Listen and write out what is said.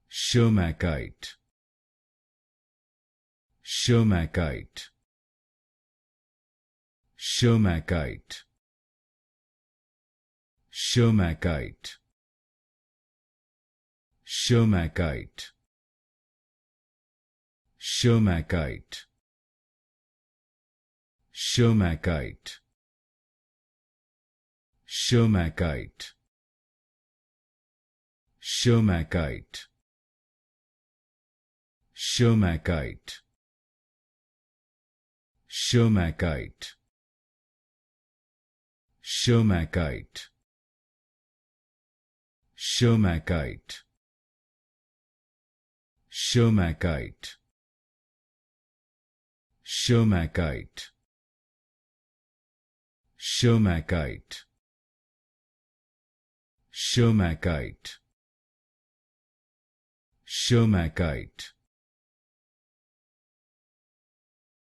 Tschermakite, Tschermakite, Tschermakite, Tschermakite, Tschermakite, Tschermakite, Tschermakite, Tschermakite, Tschermakite, Tschermakite, Tschermakite, Tschermakite, Tschermakite, Tschermakite, Tschermakite, Tschermakite, Tschermakite, Tschermakite,